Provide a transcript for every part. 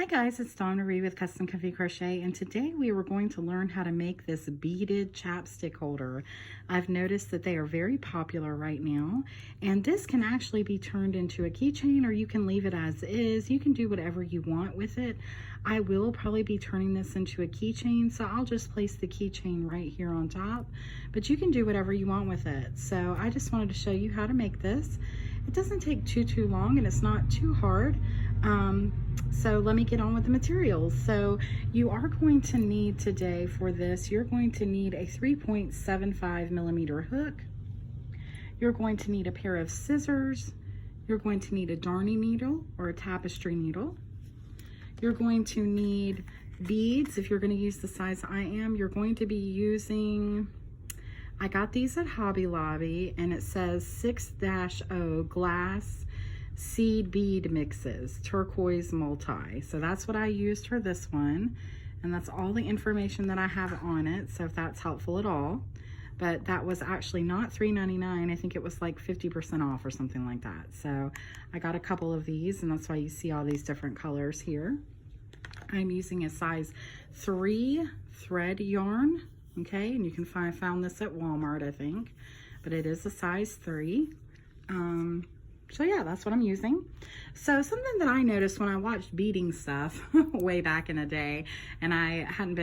Hi guys, it's Dawn Marie with Custom Comfy Crochet, and today we were going to learn how to make this beaded chapstick holder. I've noticed that they are very popular right now, and this can actually be turned into a keychain, or you can leave it as is. You can do whatever you want with it. I will probably be turning this into a keychain, so I'll just place the keychain right here on top, but you can do whatever you want with it. So I just wanted to show you how to make this. It doesn't take too long, and it's not too hard. So let me get on with the materials. So you are going to need today for this, you're going to need a 3.75 millimeter hook. You're going to need a pair of scissors. You're going to need a darning needle or a tapestry needle. You're going to need beads. If you're going to use the size I am, you're going to be using, I got these at Hobby Lobby, and it says 6-0 glass seed bead mixes, turquoise multi. So that's what I used for this one, and that's all the information that I have on it, so if that's helpful at all. But that was actually not $3.99. I think it was like 50% off or something like that. So I got a couple of these, and that's why you see all these different colors here. I'm using a size 3 thread yarn, okay, and you can found this at Walmart, I think, but it is a size 3. So yeah, that's what I'm using. So something that I noticed when I watched beading stuff way back in the day, and I'd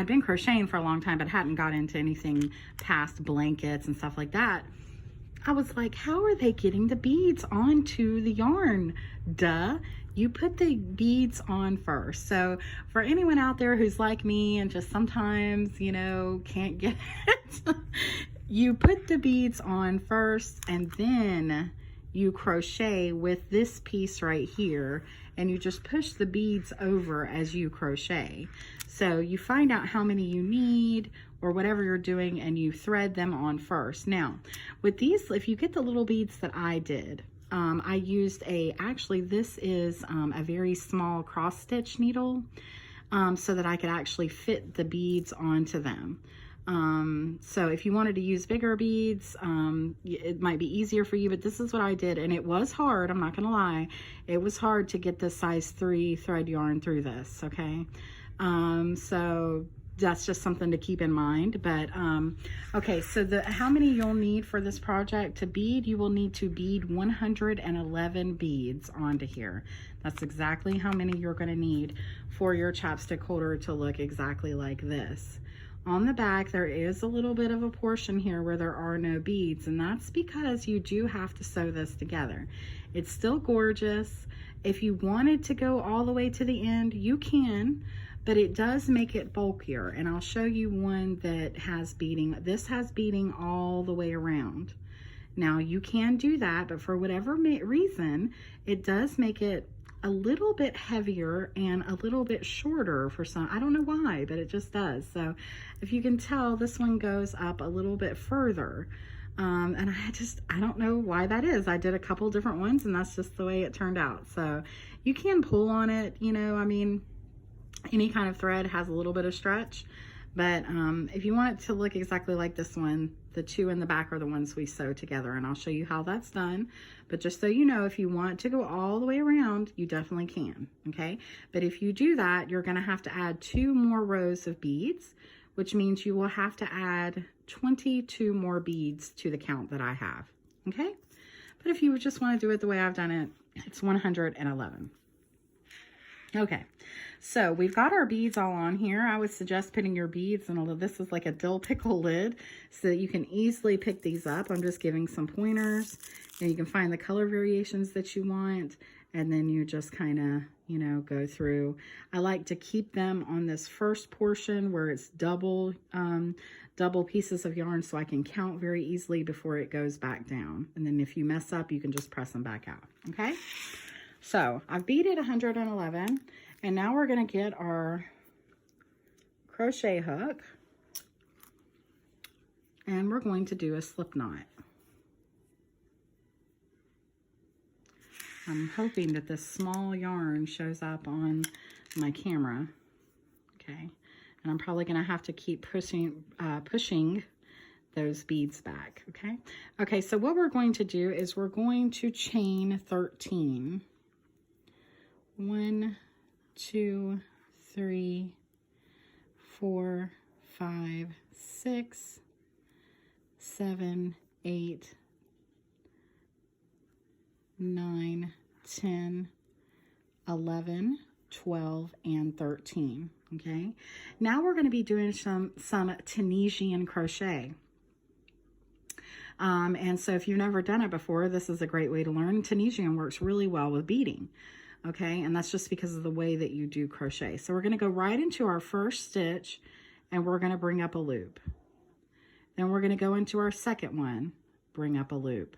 been crocheting for a long time, but hadn't got into anything past blankets and stuff like that. I was like, how are they getting the beads onto the yarn? Duh, you put the beads on first. So for anyone out there who's like me and just sometimes, you know, can't get it, you put the beads on first, and then you crochet with this piece right here, and you just push the beads over as you crochet. So you find out how many you need or whatever you're doing, and you thread them on first. Now with these, if you get the little beads that I did, I used actually this is a very small cross stitch needle, so that I could actually fit the beads onto them. So if you wanted to use bigger beads, it might be easier for you, but this is what I did, and it was hard, I'm not gonna lie. It was hard to get the size 3 thread yarn through this, okay? So that's just something to keep in mind. But okay, so how many you'll need for this project to bead, you will need to bead 111 beads onto here. That's exactly how many you're gonna need for your chapstick holder to look exactly like this. On the back, there is a little bit of a portion here where there are no beads, and that's because you do have to sew this together. It's still gorgeous. If you wanted to go all the way to the end, you can, but it does make it bulkier, and I'll show you one that has beading. This has beading all the way around. Now you can do that, but for whatever reason, it does make it a little bit heavier and a little bit shorter for some. I don't know why, but it just does. So if you can tell, this one goes up a little bit further, and I don't know why that is. I did a couple different ones, and that's just the way it turned out. So you can pull on it, you know, I mean, any kind of thread has a little bit of stretch, but if you want it to look exactly like this one, the two in the back are the ones we sew together, and I'll show you how that's done. But just so you know, if you want to go all the way around, you definitely can, okay? But if you do that, you're gonna have to add 2 more rows of beads, which means you will have to add 22 more beads to the count that I have, okay? But if you just wanna do it the way I've done it, it's 111. Okay, so we've got our beads all on here. I would suggest putting your beads in this is like a dill pickle lid, so that you can easily pick these up. I'm just giving some pointers, and you can find the color variations that you want, and then you just kind of, you know, go through. I like to keep them on this first portion where it's double pieces of yarn, so I can count very easily before it goes back down. And then if you mess up, you can just press them back out, okay? So I've beaded 111, and now we're going to get our crochet hook, and we're going to do a slip knot. I'm hoping that this small yarn shows up on my camera, okay? And I'm probably going to have to keep pushing those beads back, okay? Okay, so what we're going to do is we're going to chain 13. 1, 2, 3, 4, 5, 6, 7, 8, 9, 10, 11, 12, and 13. Okay, now we're going to be doing some Tunisian crochet. And so if you've never done it before, this is a great way to learn. Tunisian works really well with beading. Okay, and that's just because of the way that you do crochet. So we're going to go right into our first stitch, and we're going to bring up a loop. Then we're going to go into our second one, bring up a loop.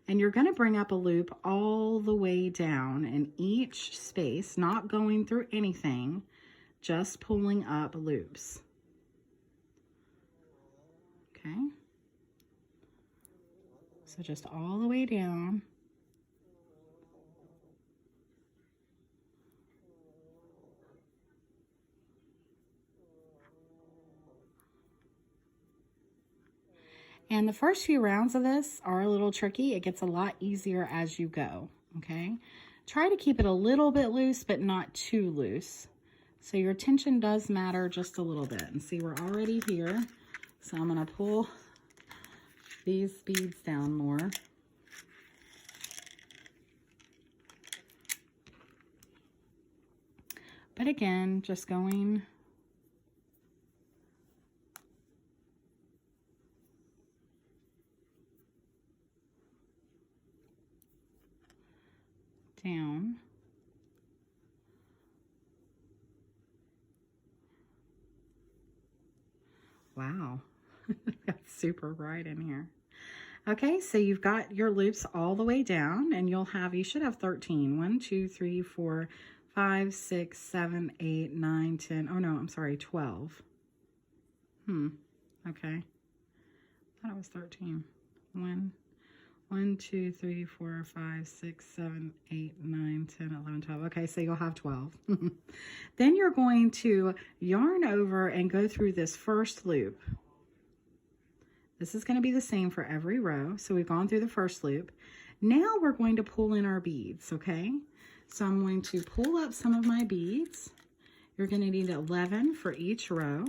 And you're going to bring up a loop all the way down in each space, not going through anything, just pulling up loops. Okay. So just all the way down. And the first few rounds of this are a little tricky. It gets a lot easier as you go, okay? Try to keep it a little bit loose, but not too loose. So your tension does matter just a little bit. And see, we're already here. So I'm gonna pull these beads down more. But again, just going down. Wow, that's super bright in here. Okay, so you've got your loops all the way down, and you should have 13. 1, 2, 3, 4, 5, 6, 7, 8, 9, 10. Oh no, I'm sorry, 12. Okay. I thought it was 13. 1, 2, 3, 4, 5, 6, 7, 8, 9, 10, 11, 12. Okay, so you'll have 12. Then you're going to yarn over and go through this first loop. This is going to be the same for every row. So we've gone through the first loop. Now we're going to pull in our beads, okay? So I'm going to pull up some of my beads. You're going to need 11 for each row.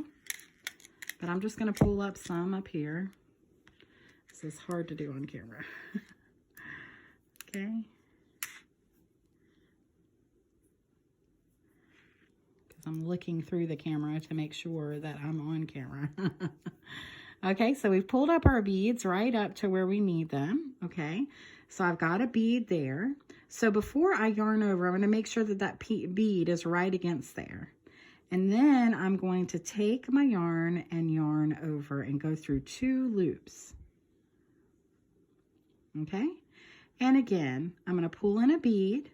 But I'm just going to pull up some up here. This is hard to do on camera. Okay. Because I'm looking through the camera to make sure that I'm on camera. Okay, so we've pulled up our beads right up to where we need them. Okay, so I've got a bead there. So before I yarn over, I'm going to make sure that that bead is right against there. And then I'm going to take my yarn and yarn over and go through 2 loops. Okay, and again, I'm going to pull in a bead,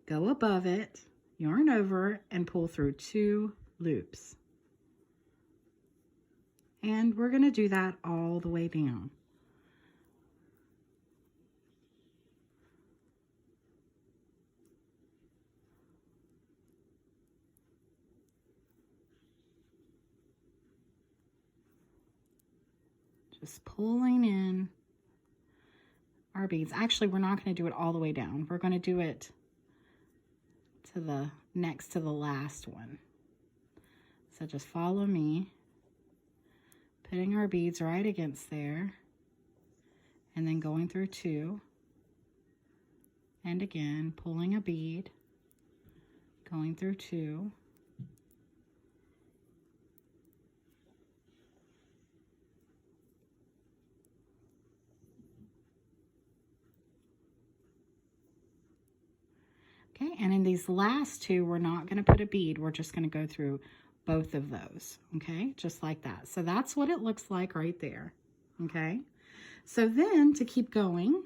go above it, yarn over, and pull through 2 loops. And we're going to do that all the way down. Just pulling in our beads. Actually, we're not going to do it all the way down. We're going to do it to the next to the last one. So just follow me, putting our beads right against there, and then going through 2, and again pulling a bead, going through 2, okay, and in these last 2, we're not going to put a bead. We're just going to go through both of those, okay, just like that. So that's what it looks like right there, okay. So then to keep going,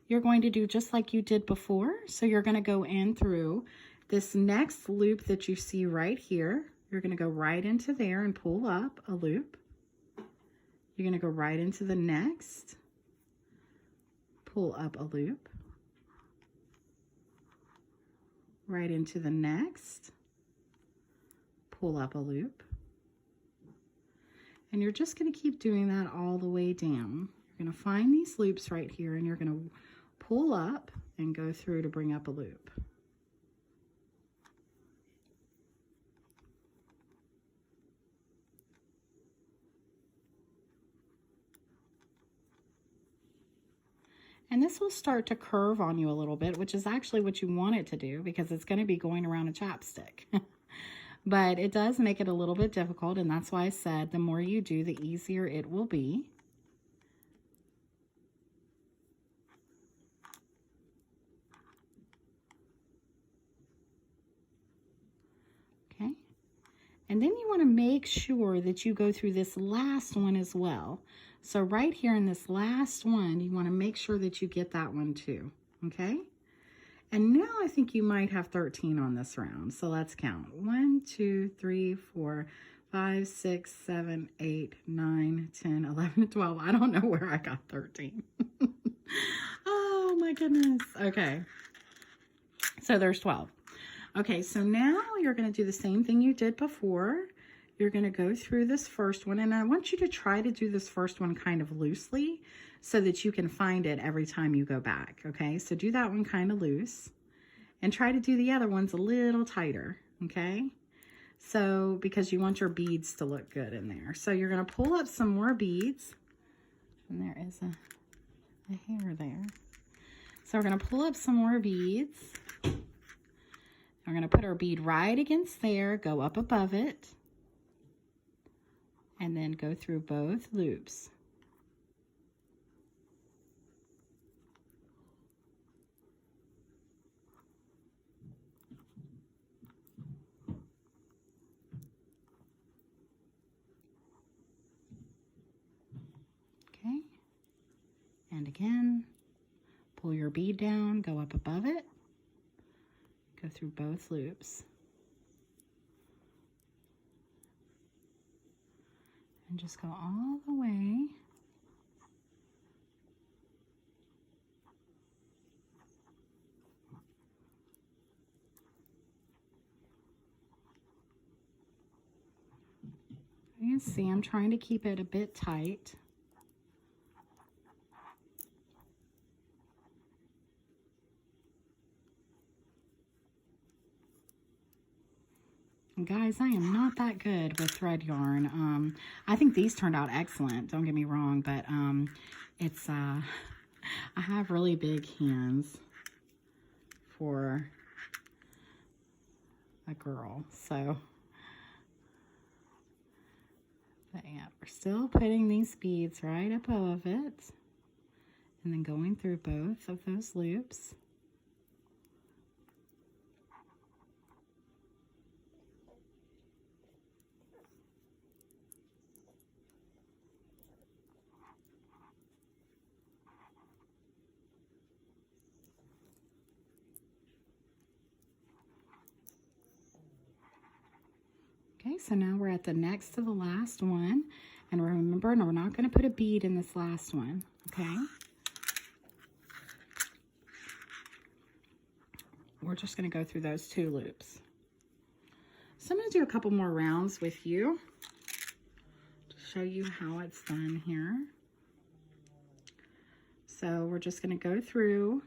you're going to do just like you did before. So you're going to go in through this next loop that you see right here. You're going to go right into there and pull up a loop. You're going to go right into the next, pull up a loop, right into the next, pull up a loop, and you're just going to keep doing that all the way down. You're going to find these loops right here, and you're going to pull up and go through to bring up a loop. And this will start to curve on you a little bit, which is actually what you want it to do because it's going to be going around a chapstick. But it does make it a little bit difficult, and that's why I said the more you do, the easier it will be. Okay. And then you want to make sure that you go through this last one as well. So right here in this last one, you want to make sure that you get that one too, okay? And now I think you might have 13 on this round. So let's count. 1, 2, 3, 4, 5, 6, 7, 8, 9, 10, 11, 12. I don't know where I got 13. Oh my goodness. Okay. So there's 12. Okay, so now you're going to do the same thing you did before. You're going to go through this first one, and I want you to try to do this first one kind of loosely so that you can find it every time you go back, okay? So do that one kind of loose and try to do the other ones a little tighter, okay? So because you want your beads to look good in there. So you're going to pull up some more beads, and there is a hair there. So we're going to pull up some more beads. We're going to put our bead right against there, go up above it, and then go through both loops. Okay, and again, pull your bead down, go up above it, go through both loops. And just go all the way. You can see I'm trying to keep it a bit tight. Guys, I am not that good with thread yarn. I think these turned out excellent, don't get me wrong, but I have really big hands for a girl, so but yeah, we're still putting these beads right above it and then going through both of those loops. Okay, so now we're at the next to the last one, and remember, no, we're not going to put a bead in this last one, okay? We're just going to go through those 2 loops. So I'm going to do a couple more rounds with you to show you how it's done here. So we're just going to go through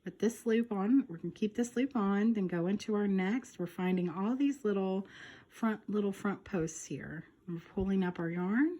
with this loop on. We're going to keep this loop on, then go into our next. We're finding all these little front posts here. We're pulling up our yarn.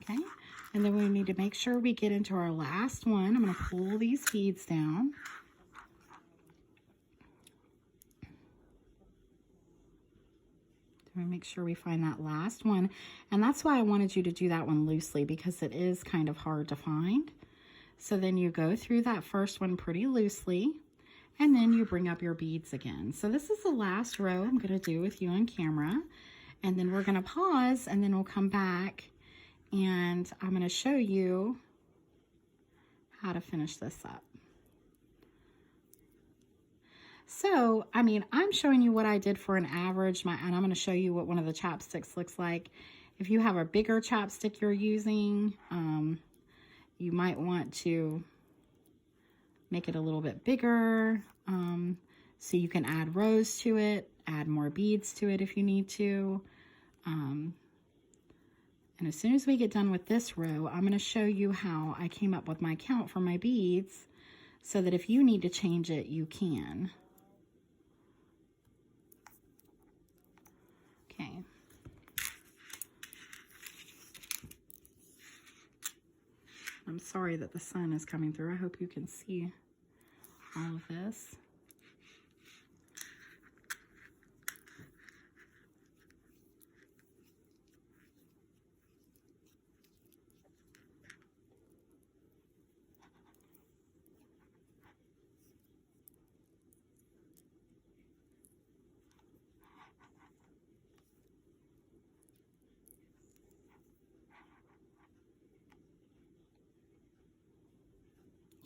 Okay, and then we need to make sure we get into our last one. I'm going to pull these beads down. We make sure we find that last one, and that's why I wanted you to do that one loosely, because it is kind of hard to find. So then you go through that first one pretty loosely, and then you bring up your beads again. So this is the last row I'm going to do with you on camera, and then we're going to pause, and then we'll come back and I'm going to show you how to finish this up. So, I mean, I'm showing you what I did for an average, and I'm going to show you what one of the chapsticks looks like. If you have a bigger chapstick you're using, you might want to make it a little bit bigger, so you can add rows to it, add more beads to it if you need to. And as soon as we get done with this row, I'm going to show you how I came up with my count for my beads, so that if you need to change it, you can. Okay. I'm sorry that the sun is coming through. I hope you can see all of this.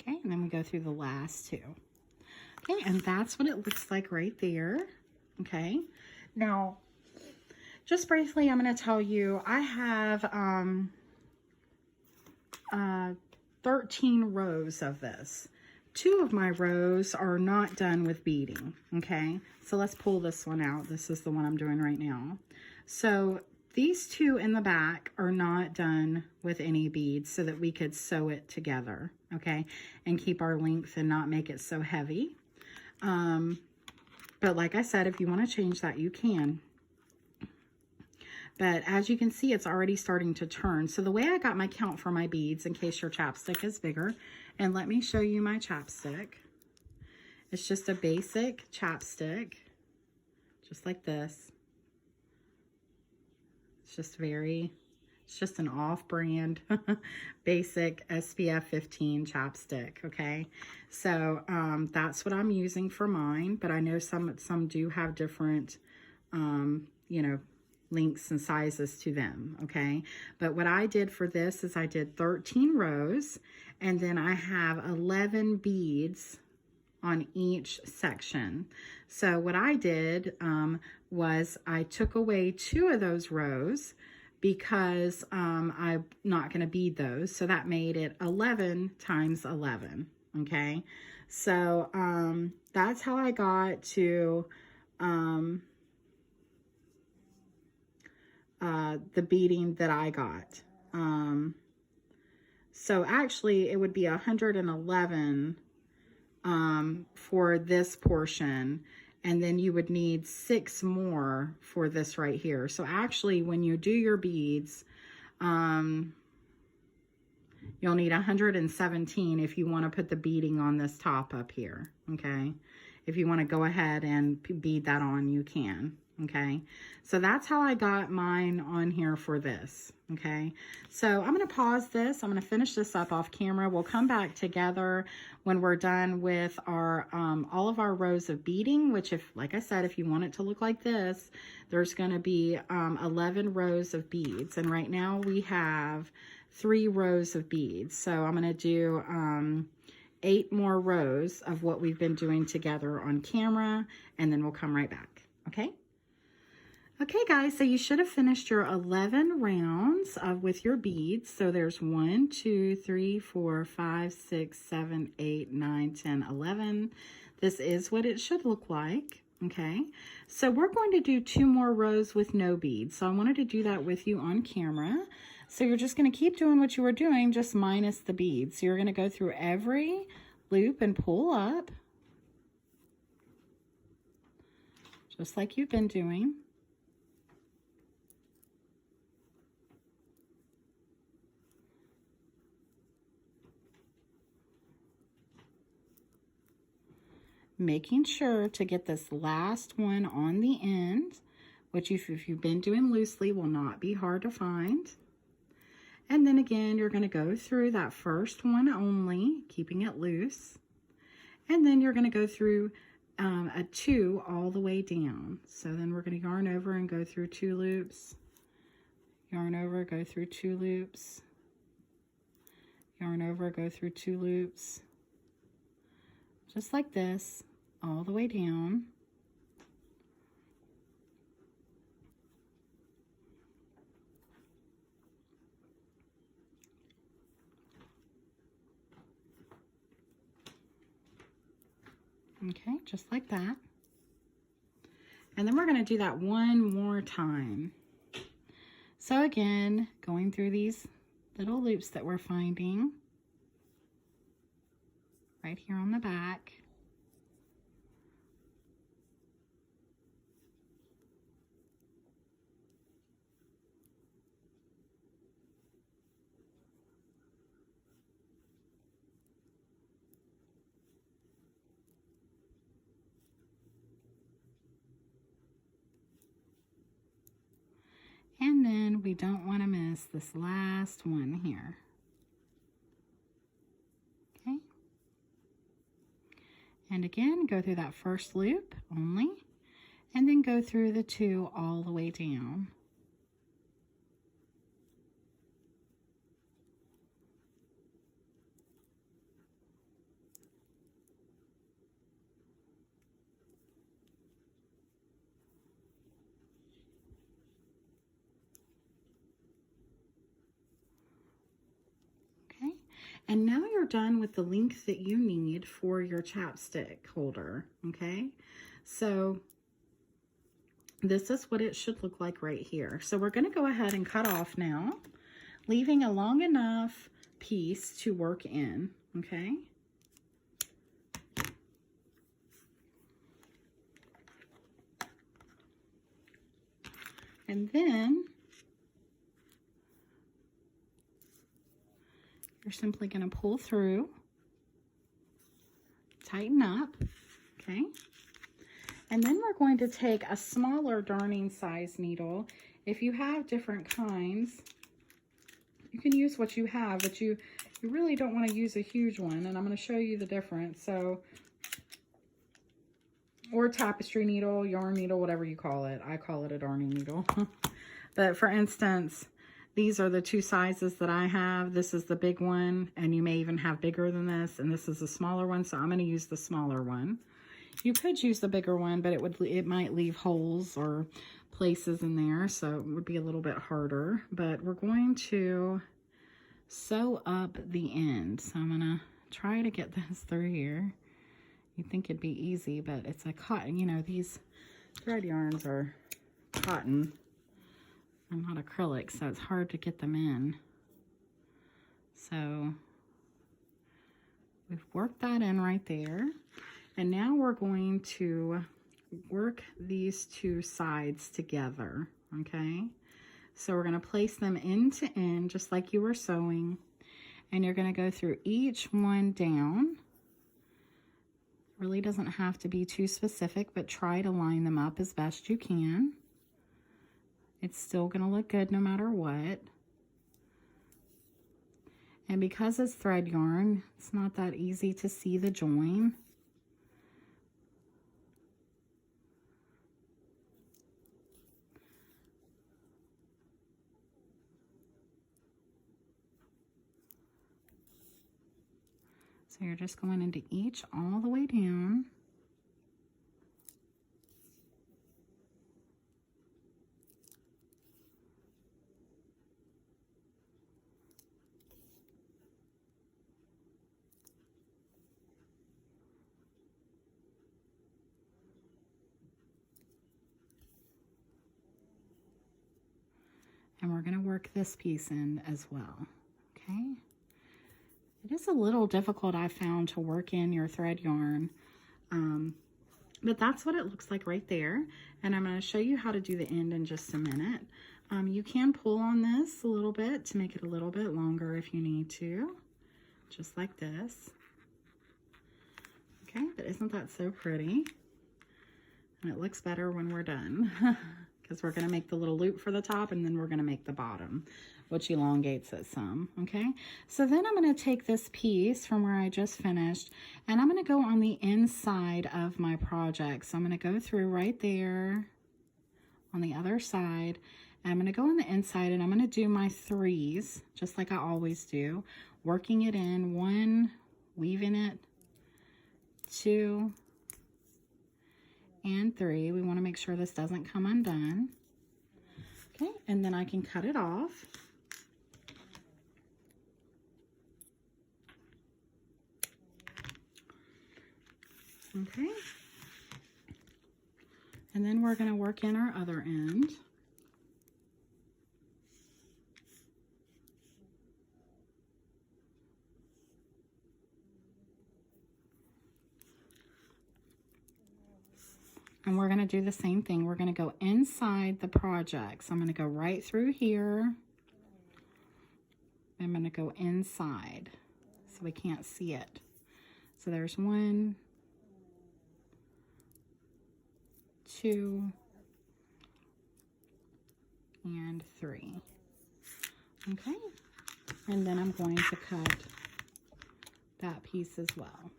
Okay, and then we go through the last two. Okay, and that's what it looks like right there. Okay, now, just briefly, I'm going to tell you, I have 13 rows of this. 2 of my rows are not done with beading, okay? So let's pull this one out. This is the one I'm doing right now. So these 2 in the back are not done with any beads, so that we could sew it together, okay? And keep our length and not make it so heavy. But like I said, if you want to change that, you can. But as you can see, it's already starting to turn. So the way I got my count for my beads, in case your chapstick is bigger, and let me show you my chapstick. It's just a basic chapstick, just like this. It's just an off-brand basic SPF 15 chapstick, okay? So that's what I'm using for mine, but I know some do have different, you know, lengths and sizes to them, okay? But what I did for this is I did 13 rows, and then I have 11 beads on each section. So what I did was I took away 2 of those rows because I'm not going to bead those. So that made it 11 times 11, okay? So that's how I got to the beading that I got. So actually it would be 111 for this portion, and then you would need 6 more for this right here. So actually when you do your beads, you'll need 117 if you want to put the beading on this top up here, okay? If you want to go ahead and bead that on, you can, okay? So that's how I got mine on here for this, okay? So I'm going to pause this. I'm going to finish this up off camera. We'll come back together when we're done with our all of our rows of beading, which, if, like I said, if you want it to look like this, there's going to be 11 rows of beads. And right now we have 3 rows of beads. So I'm going to do 8 more rows of what we've been doing together on camera, and then we'll come right back, okay? Okay, guys, so you should have finished your 11 rounds with your beads. So there's 1, 2, 3, 4, 5, 6, 7, 8, 9, 10, 11. This is what it should look like, okay? So we're going to do 2 more rows with no beads. So I wanted to do that with you on camera. So you're just going to keep doing what you were doing, just minus the beads. So you're going to go through every loop and pull up, just like you've been doing. Making sure to get this last one on the end, which if you've been doing loosely will not be hard to find. And then again, you're going to go through that first one only, keeping it loose. And then you're going to go through a 2 all the way down. So then we're going to yarn over and go through 2 loops, yarn over, go through 2 loops, yarn over, go through 2 loops, just like this, all the way down. Okay, just like that. And then we're going to do that one more time. So again, going through these little loops that we're finding right here on the back. And then we don't want to miss this last one here. Okay. And again, go through that first loop only, and then go through the 2 all the way down. And now you're done with the length that you need for your chapstick holder, okay? So this is what it should look like right here. So we're gonna go ahead and cut off now, leaving a long enough piece to work in, okay? And then you're simply going to pull through, tighten up, okay? And then we're going to take a smaller darning size needle. If you have different kinds, you can use what you have, but you really don't want to use a huge one, and I'm going to show you the difference. So, or tapestry needle, yarn needle, whatever you call it. I call it a darning needle. But for instance, these are the 2 sizes that I have. This is the big one, and you may even have bigger than this, and this is the smaller one, so I'm going to use the smaller one. You could use the bigger one, but it might leave holes or places in there, so it would be a little bit harder. But we're going to sew up the end. So I'm going to try to get this through here. You'd think it'd be easy, but it's a cotton. You know, these thread yarns are cotton. I'm not acrylic, so it's hard to get them in. So we've worked that in right there. And now we're going to work these 2 sides together, okay? So we're going to place them end to end, just like you were sewing. And you're going to go through each one down. Really doesn't have to be too specific, but try to line them up as best you can. It's still going to look good no matter what. And because it's thread yarn, it's not that easy to see the join. So you're just going into each all the way down. And we're going to work this piece in as well, okay? It is a little difficult, I found, to work in your thread yarn, but that's what it looks like right there. And I'm going to show you how to do the end in just a minute. You can pull on this a little bit to make it a little bit longer if you need to, just like this. Okay, but isn't that so pretty? And it looks better when we're done. because we're going to make the little loop for the top, and then we're going to make the bottom, which elongates it some. Okay, so then I'm going to take this piece from where I just finished, and I'm going to go on the inside of my project. So I'm going to go through right there on the other side, and I'm going to go on the inside, and I'm going to do my 3s just like I always do, working it in, 1, weaving it, 2, and 3. We want to make sure this doesn't come undone. Okay, and then I can cut it off. Okay, and then we're going to work in our other end. And we're going to do the same thing. We're going to go inside the project. So I'm going to go right through here. I'm going to go inside so we can't see it. So there's 1, 2, and 3. Okay. And then I'm going to cut that piece as well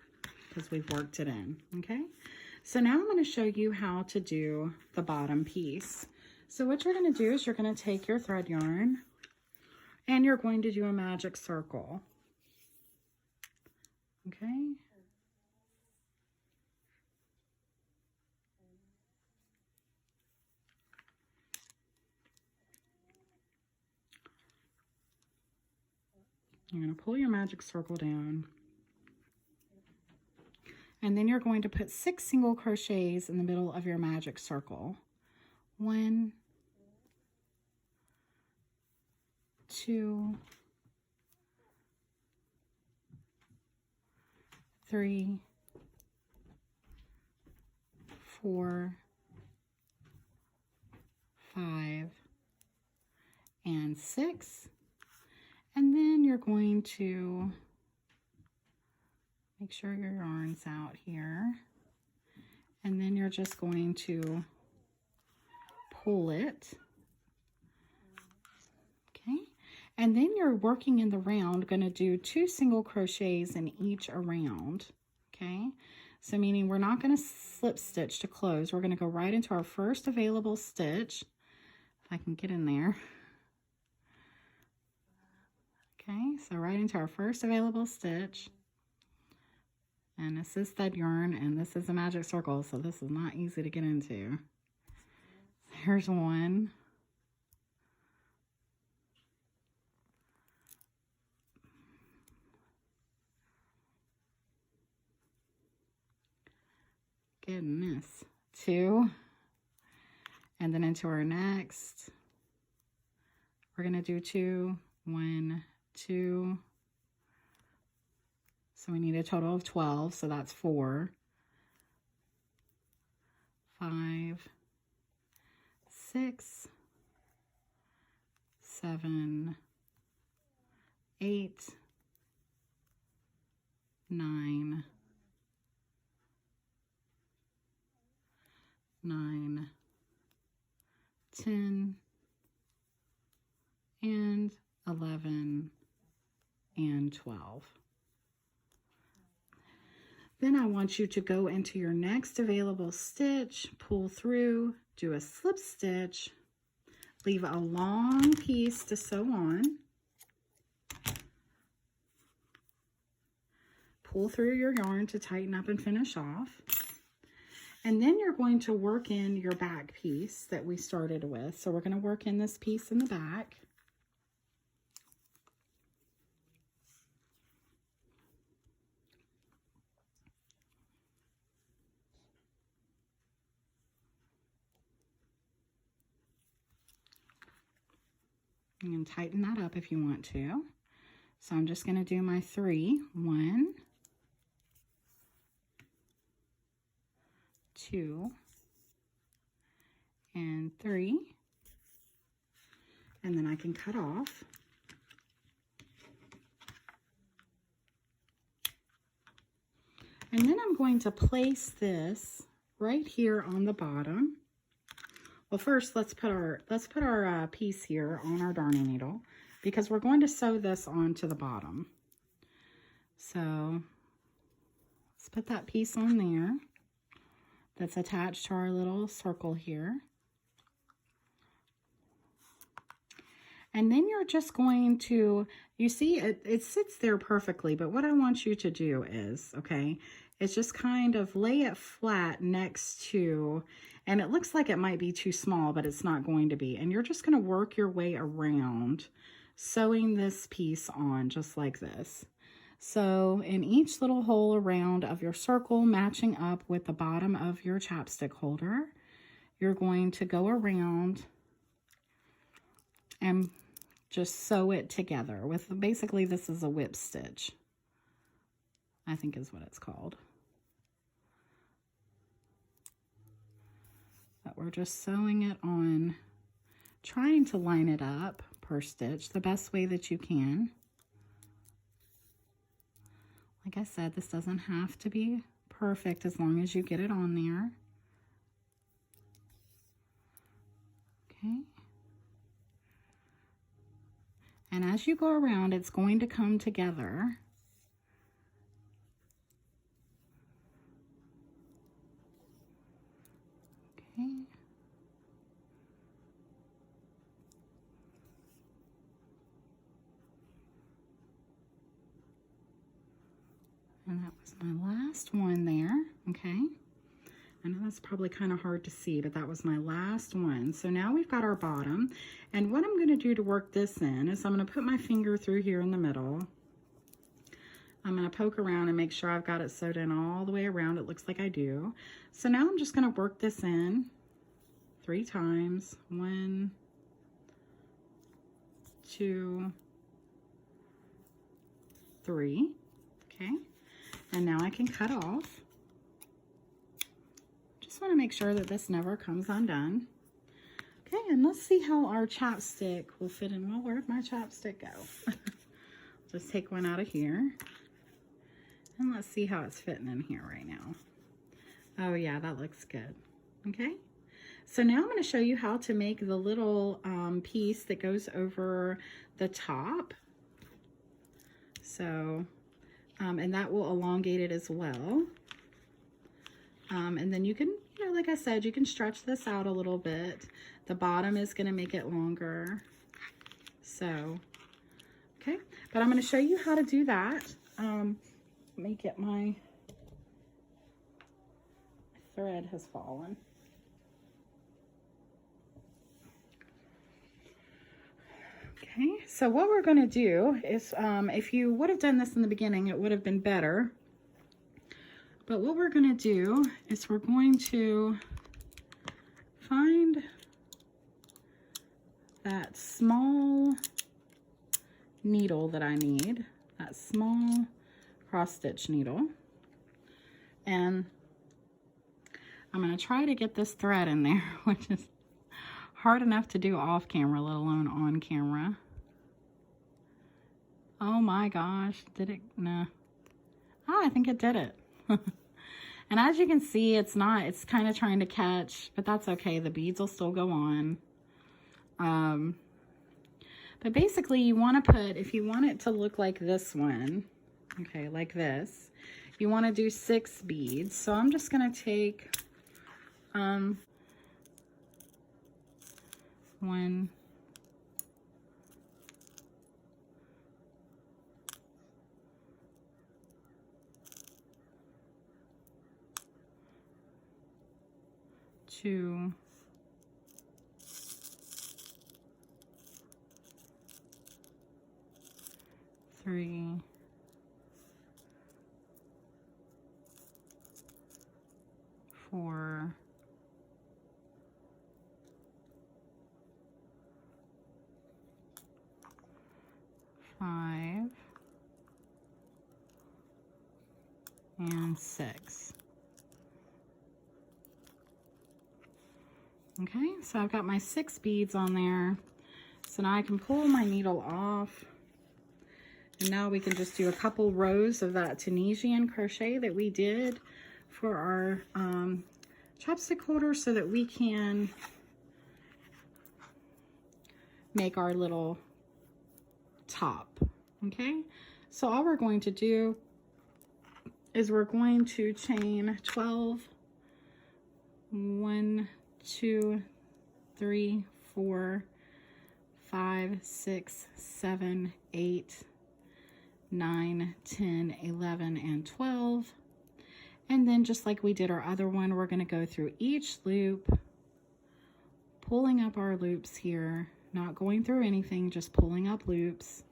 because we've worked it in. Okay. So now I'm going to show you how to do the bottom piece. So what you're going to do is you're going to take your thread yarn and you're going to do a magic circle. Okay. You're going to pull your magic circle down. And then you're going to put 6 single crochets in the middle of your magic circle. 1, 2, 3, 4, 5, and 6. And then you're going to make sure your yarn's out here. And then you're just going to pull it. Okay. And then you're working in the round, going to do 2 single crochets in each around. Okay. So meaning we're not going to slip stitch to close. We're going to go right into our first available stitch. If I can get in there. Okay. So right into our first available stitch. And this is thread yarn, and this is a magic circle, so this is not easy to get into. Here's 1. Goodness. 2. And then into our next, we're going to do 2, 1, 2. So we need a total of 12, so that's 4, 5, 6, 7, 8, 9, 10, and 11, and 12. Then I want you to go into your next available stitch, pull through, do a slip stitch, leave a long piece to sew on, pull through your yarn to tighten up and finish off, and then you're going to work in your back piece that we started with. So we're going to work in this piece in the back. You can tighten that up if you want to. So I'm just going to do my 3, 1, 2, and 3. And then I can cut off. And then I'm going to place this right here on the bottom Well, first let's put our piece here on our darning needle, because we're going to sew this onto the bottom. So let's put that piece on there that's attached to our little circle here. And then you're just going to, you see it sits there perfectly, but what I want you to do is, okay, is just kind of lay it flat next to, and it looks like it might be too small, but it's not going to be. And you're just going to work your way around, sewing this piece on just like this. So in each little hole around of your circle, matching up with the bottom of your chapstick holder, you're going to go around and just sew it together with, basically this is a whip stitch, I think is what it's called. But we're just sewing it on, trying to line it up per stitch the best way that you can. Like I said, this doesn't have to be perfect as long as you get it on there. Okay. And as you go around, it's going to come together. Okay. And that was my last one there, okay? I know that's probably kind of hard to see, but that was my last one. So now we've got our bottom. And what I'm going to do to work this in is I'm going to put my finger through here in the middle. I'm going to poke around and make sure I've got it sewed in all the way around. It looks like I do. So now I'm just going to work this in 3 times. 1, 2, 3. Okay. And now I can cut off. Just want to make sure that this never comes undone. Okay, and let's see how our chapstick will fit in. Well, where'd my chapstick go? Just take one out of here. And let's see how it's fitting in here right now. Oh yeah, that looks good. Okay, so now I'm going to show you how to make the little piece that goes over the top. So, and that will elongate it as well. And then you can, you know, like I said, you can stretch this out a little bit. The bottom is going to make it longer. So, okay, but I'm going to show you how to do that. Let me get my thread has fallen. Okay, so what we're going to do is, if you would have done this in the beginning, it would have been better. But what we're going to do is we're going to find that small needle that I need, that small cross stitch needle. And I'm going to try to get this thread in there, which is hard enough to do off camera, let alone on camera. Oh my gosh, did it? No. Oh, I think it did it. And as you can see, it's kind of trying to catch, but that's okay. The beads will still go on. But basically you want to put, if you want it to look like this one, okay, like this, you want to do 6 beads. So I'm just going to take 1, 2, 3, 4, 5, and 6. Okay, so I've got my 6 beads on there. So now I can pull my needle off. And now we can just do a couple rows of that Tunisian crochet that we did for our chapstick holder, so that we can make our little top. Okay, so all we're going to do is we're going to chain 12, 1, 2, 3, 4, 5, 6, 7, 8, 9, 10, 11, and 12. And then just like we did our other one, we're going to go through each loop, pulling up our loops here, not going through anything, just pulling up loops.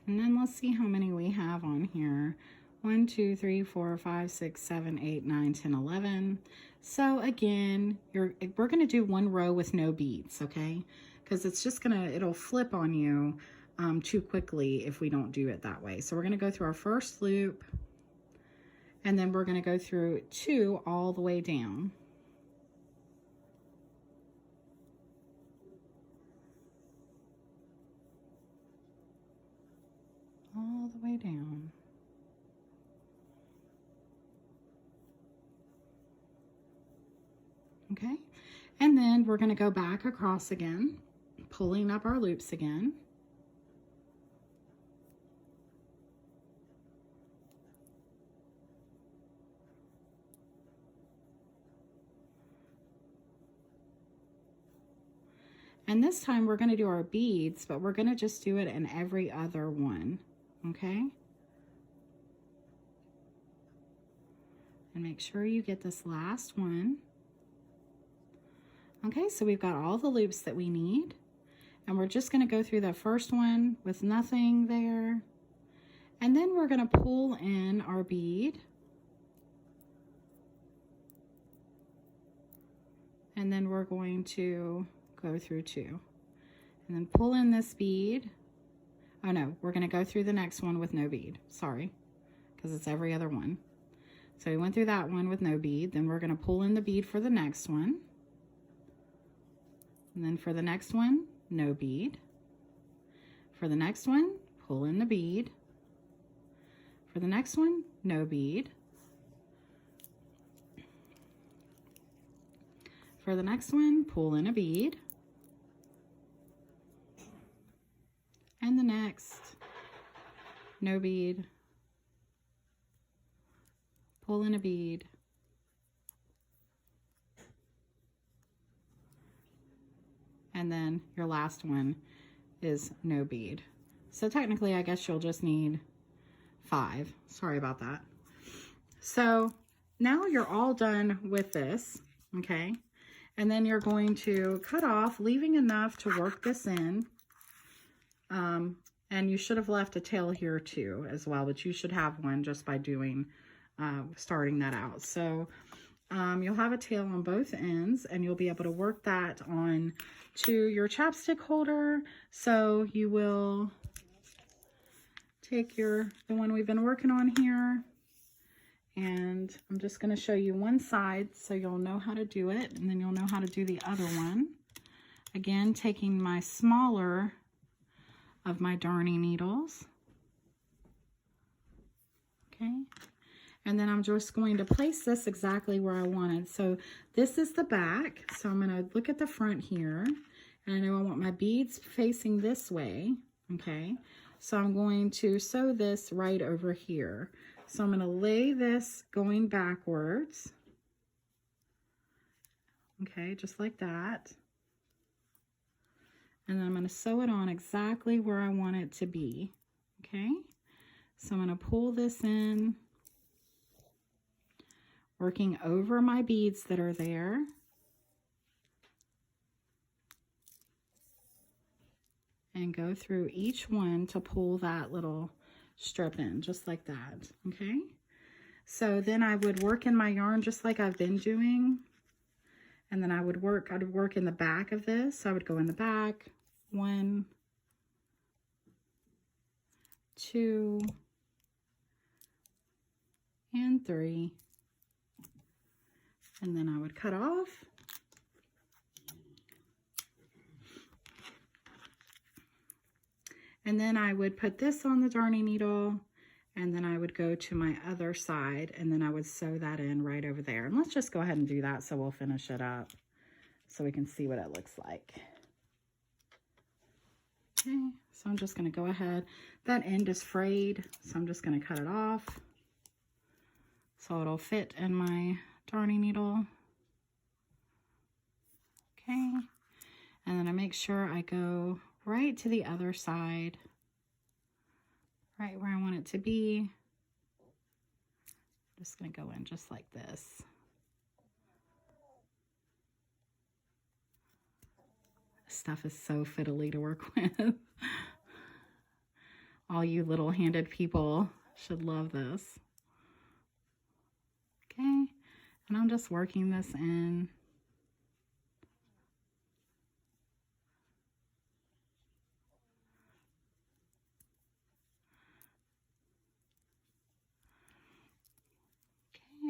And then let's see how many we have on here. 1, 2, 3, 4, 5, 6, 7, 8, 9, 10, 11. So again, we're going to do one row with no beads, okay? Because it's just it'll flip on you too quickly if we don't do it that way. So we're going to go through our first loop, and then we're going to go through 2 all the way down. All the way down. Okay, and then we're going to go back across again, pulling up our loops again. And this time we're going to do our beads, but we're going to just do it in every other one. Okay, and make sure you get this last one. Okay, so we've got all the loops that we need, and we're just going to go through the first one with nothing there, and then we're going to pull in our bead, and then we're going to go through 2, and then pull in this bead. Oh no, we're going to go through the next one with no bead. Sorry, because it's every other one. So we went through that one with no bead. Then we're going to pull in the bead for the next one. And then for the next one, no bead. For the next one, pull in the bead. For the next one, no bead. For the next one, pull in a bead. And the next, no bead, pull in a bead, and then your last one is no bead. So technically, I guess you'll just need 5. Sorry about that. So now you're all done with this, okay? And then you're going to cut off, leaving enough to work this in. And you should have left a tail here too as well, but you should have one just by doing, starting that out. So you'll have a tail on both ends, and you'll be able to work that on to your chapstick holder. So you will take the one we've been working on here, and I'm just going to show you one side so you'll know how to do it, and then you'll know how to do the other one. Again, taking my smaller of my darning needles. Okay, and then I'm just going to place this exactly where I wanted. So this is the back, so I'm going to look at the front here, and I know I want my beads facing this way. Okay, so I'm going to sew this right over here. So I'm going to lay this going backwards. Okay, just like that. And then I'm going to sew it on exactly where I want it to be. Okay, so I'm going to pull this in, working over my beads that are there. And go through each one to pull that little strip in, just like that. Okay, so then I would work in my yarn just like I've been doing. And then I'd work in the back of this. So I would go in the back, 1, 2, and 3. And then I would cut off. And then I would put this on the darning needle, and then I would go to my other side, and then I would sew that in right over there. And let's just go ahead and do that so we'll finish it up so we can see what it looks like. Okay, so I'm just going to go ahead. That end is frayed, so I'm just going to cut it off so it'll fit in my darning needle. Okay, and then I make sure I go right to the other side, right where I want it to be. I'm just going to go in just like this. This stuff is so fiddly to work with. All you little-handed people should love this. Okay, and I'm just working this in.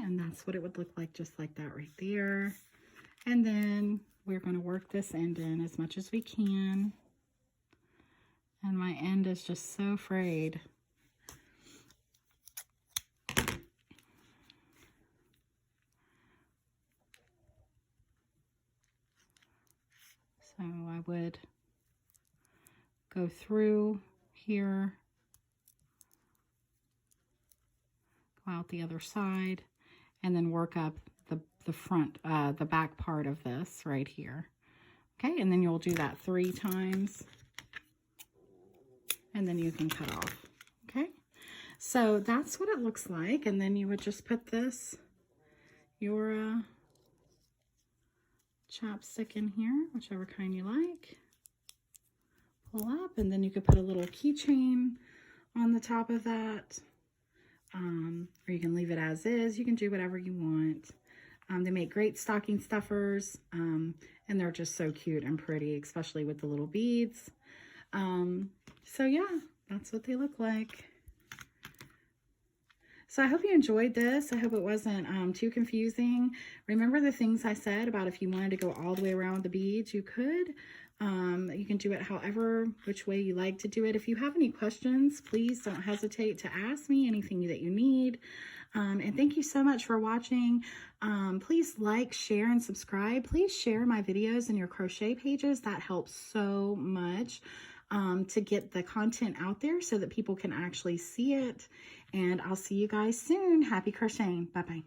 And that's what it would look like, just like that right there. And then we're going to work this end in as much as we can. And my end is just so frayed. So I would go through here, go out the other side, and then work up the front, the back part of this right here. Okay, and then you'll do that 3 times, and then you can cut off. Okay, so that's what it looks like, and then you would just put this, your chapstick in here, whichever kind you like. Pull up, and then you could put a little keychain on the top of that. Or you can leave it as is. You can do whatever you want. They make great stocking stuffers, and they're just so cute and pretty, especially with the little beads. So yeah, that's what they look like. So I hope you enjoyed this. I hope it wasn't too confusing. Remember the things I said about if you wanted to go all the way around with the beads, you could. You can do it however, which way you like to do it. If you have any questions, please don't hesitate to ask me anything that you need. And thank you so much for watching. Please like, share, and subscribe. Please share my videos in your crochet pages. That helps so much to get the content out there so that people can actually see it. And I'll see you guys soon. Happy crocheting. Bye-bye.